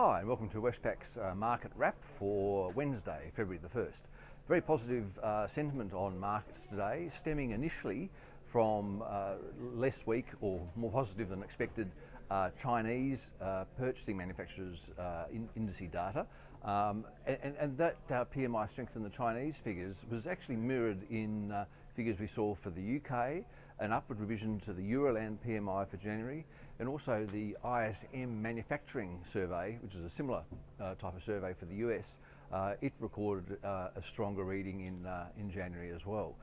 Hi, and welcome to Westpac's market wrap for Wednesday, February the 1st. Very positive sentiment on markets today, stemming initially from less weak or more positive than expected Chinese purchasing manufacturers indice data. And that PMI strength in the Chinese figures was actually mirrored in figures we saw for the UK, an upward revision to the Euroland PMI for January, and also the ISM manufacturing survey, which is a similar type of survey for the US. It recorded a stronger reading in January as well.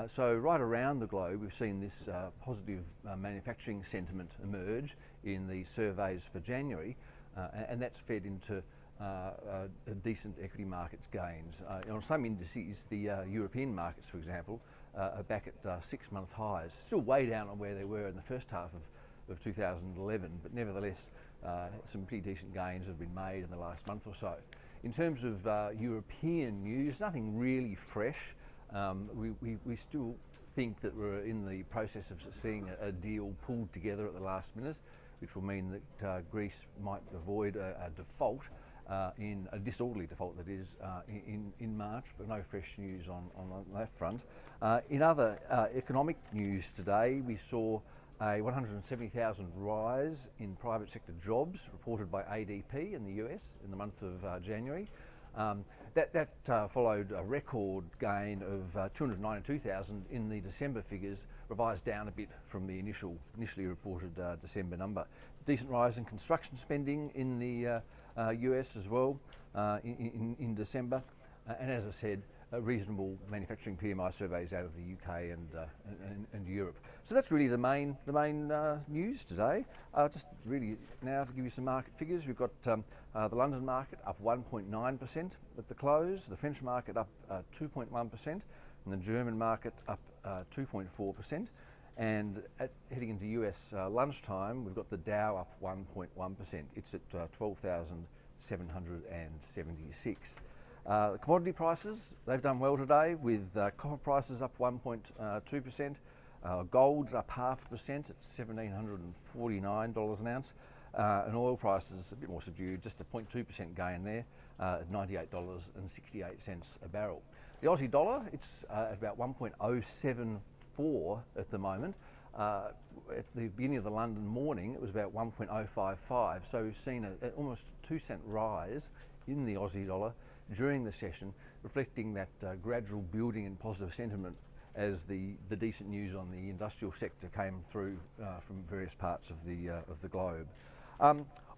So right around the globe, we've seen this positive manufacturing sentiment emerge in the surveys for January, and that's fed into decent equity markets gains. On some indices, the European markets, for example, are back at 6-month highs, still way down on where they were in the first half of 2011, but nevertheless some pretty decent gains have been made in the last month or so. In terms of European news, nothing really fresh. We still think that we're in the process of seeing a deal pulled together at the last minute, which will mean that Greece might avoid a default, in a disorderly default that is, in March, but no fresh news on that front. In other economic news today, we saw a 170,000 rise in private sector jobs reported by ADP in the US in the month of January. That followed a record gain of 292,000 in the December figures, revised down a bit from the initially reported December number. Decent rise in construction spending in the US as well in December, and as I said, reasonable manufacturing PMI surveys out of the UK and Europe. So that's really the main news today. Just really now to give you some market figures, we've got the London market up 1.9% at the close, the French market up 2.1%, and the German market up 2.4%. And heading into US lunchtime, we've got the Dow up 1.1%. It's at 12,776. The commodity prices, they've done well today, with copper prices up 1.2%, gold's up 0.5% at $1,749 an ounce, and oil prices a bit more subdued, just a 0.2% gain there at $98.68 a barrel. The Aussie dollar, it's at about 1.074 at the moment. At the beginning of the London morning, it was about 1.055, so we've seen almost a 2-cent rise in the Aussie dollar during the session, reflecting that gradual building in positive sentiment as the decent news on the industrial sector came through from various parts of the globe.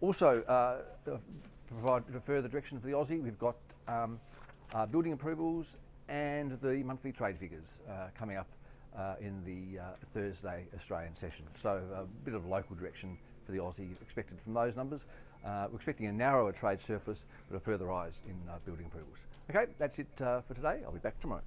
Also, to provide further direction for the Aussie, we've got building approvals and the monthly trade figures coming up in the Thursday Australian session. So a bit of local direction for the Aussie expected from those numbers. We're expecting a narrower trade surplus, but a further rise in building approvals. Okay, that's it for today. I'll be back tomorrow.